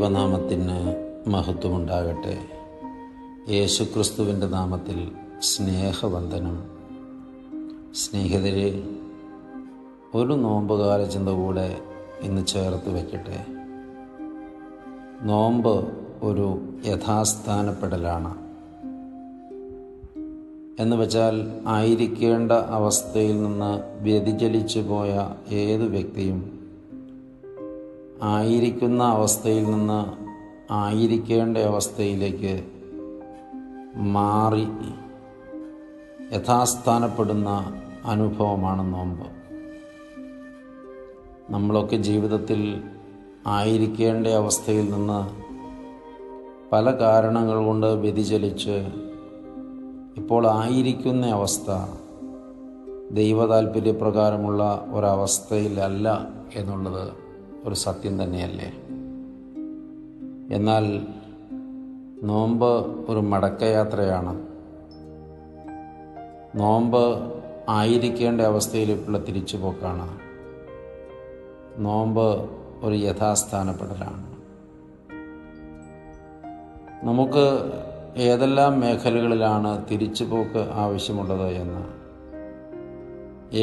ദൈവനാമത്തിന് മഹത്വമുണ്ടാകട്ടെ. യേശുക്രിസ്തുവിൻ്റെ നാമത്തിൽ സ്നേഹവന്ദനം. സ്നേഹിതരെ, ഒരു നോമ്പുകാല ചിന്ത കൂടെ ഇന്ന് ചേർത്ത് വയ്ക്കട്ടെ. നോമ്പ് ഒരു യഥാസ്ഥാനപ്പെടലാണ്. എന്ന് വെച്ചാൽ ആയിരിക്കേണ്ട അവസ്ഥയിൽ നിന്ന് വ്യതിചലിച്ചു പോയ ഏതു വ്യക്തിയും ആയിരിക്കുന്ന അവസ്ഥയിൽ നിന്ന് ആയിരിക്കേണ്ട അവസ്ഥയിലേക്ക് മാറി യഥാസ്ഥാനപ്പെടുന്ന അനുഭവമാണ് നോമ്പ്. നമ്മളൊക്കെ ജീവിതത്തിൽ ആയിരിക്കേണ്ട അവസ്ഥയിൽ നിന്ന് പല കാരണങ്ങൾ കൊണ്ട് വ്യതിചലിച്ച് ഇപ്പോൾ ആയിരിക്കുന്ന അവസ്ഥ ദൈവതാൽപര്യപ്രകാരമുള്ള ഒരവസ്ഥയിലല്ല എന്നുള്ളത് ഒരു സത്യം തന്നെയല്ലേ. എന്നാൽ നോമ്പ് ഒരു മടക്കയാത്രയാണ്. നോമ്പ് ആയിരിക്കേണ്ട അവസ്ഥയിലേക്കുള്ള തിരിച്ചുപോക്കാണ്. നോമ്പ് ഒരു യഥാസ്ഥാനപ്പെടലാണ്. നമുക്ക് ഏതെല്ലാം മേഖലകളിലാണ് തിരിച്ചുപോക്ക് ആവശ്യമുള്ളത് എന്ന്,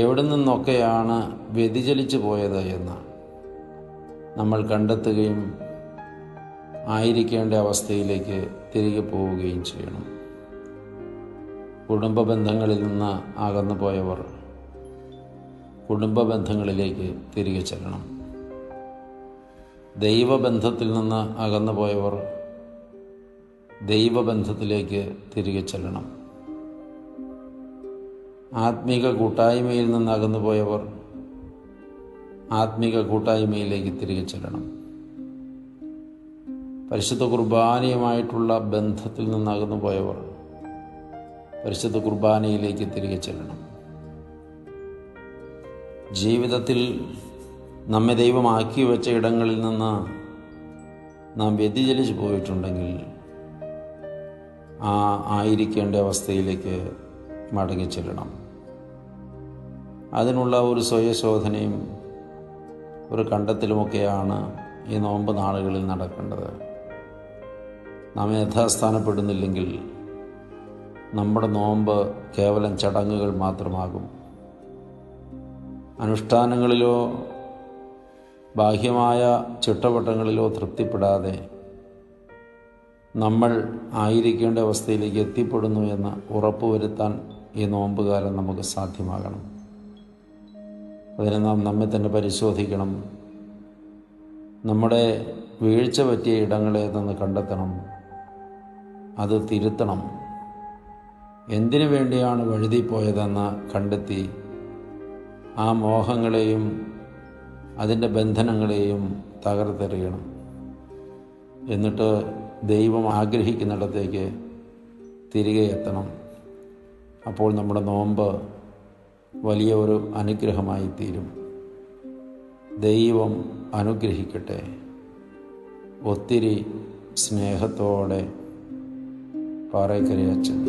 എവിടെ നിന്നൊക്കെയാണ് വ്യതിചലിച്ചു പോയത് എന്ന് നമ്മൾ കണ്ടെത്തുകയും ആയിരിക്കേണ്ട അവസ്ഥയിലേക്ക് തിരികെ പോവുകയും ചെയ്യണം. കുടുംബ ബന്ധങ്ങളിൽ നിന്ന് അകന്നു പോയവർ കുടുംബ ബന്ധങ്ങളിലേക്ക് തിരികെ ചെല്ലണം. ദൈവബന്ധത്തിൽ നിന്ന് അകന്നു പോയവർ ദൈവബന്ധത്തിലേക്ക് തിരികെ ചെല്ലണം. ആത്മീക കൂട്ടായ്മയിൽ നിന്ന് അകന്നു പോയവർ ആത്മീക കൂട്ടായ്മയിലേക്ക് തിരികെ ചെല്ലണം. പരിശുദ്ധ കുർബാനയുമായിട്ടുള്ള ബന്ധത്തിൽ നിന്ന് അകന്നു പോയവർ പരിശുദ്ധ കുർബാനയിലേക്ക് തിരികെ ചെല്ലണം. ജീവിതത്തിൽ നമ്മെ ദൈവമാക്കി വെച്ച ഇടങ്ങളിൽ നിന്ന് നാം വ്യതിചലിച്ചു പോയിട്ടുണ്ടെങ്കിൽ ആയിരിക്കേണ്ട അവസ്ഥയിലേക്ക് മടങ്ങിച്ചെല്ലണം. അതിനുള്ള ഒരു സ്വയശോധനയും ഒരു കണ്ടെത്തലുമൊക്കെയാണ് ഈ നോമ്പ് നാളുകളിൽ നടക്കേണ്ടത്. നാം യഥാസ്ഥാനപ്പെടുന്നില്ലെങ്കിൽ നമ്മുടെ നോമ്പ് കേവലം ചടങ്ങുകൾ മാത്രമാകും. അനുഷ്ഠാനങ്ങളിലോ ബാഹ്യമായ ചിട്ടവട്ടങ്ങളിലോ തൃപ്തിപ്പെടാതെ നമ്മൾ ആയിരിക്കേണ്ട അവസ്ഥയിലേക്ക് എത്തിപ്പെടുന്നു എന്ന് ഉറപ്പുവരുത്താൻ ഈ നോമ്പുകാലം നമുക്ക് സാധ്യമാകണം. അതിന് നാം നമ്മെ തന്നെ പരിശോധിക്കണം. നമ്മുടെ വീഴ്ച പറ്റിയ ഇടങ്ങളെ നിന്ന് കണ്ടെത്തണം, അത് തിരുത്തണം. എന്തിനു വേണ്ടിയാണ് വഴുതിപ്പോയതെന്ന് കണ്ടെത്തി ആ മോഹങ്ങളെയും അതിൻ്റെ ബന്ധനങ്ങളെയും തകർത്തെറിയണം. എന്നിട്ട് ദൈവം ആഗ്രഹിക്കുന്നിടത്തേക്ക് തിരികെ എത്തണം. അപ്പോൾ നമ്മുടെ നോമ്പ് വലിയ ഒരു അനുഗ്രഹമായി തീരും. ദൈവം അനുഗ്രഹിക്കട്ടെ. ഒത്തിരി സ്നേഹത്തോടെ പാറേക്കര അച്ഛൻ.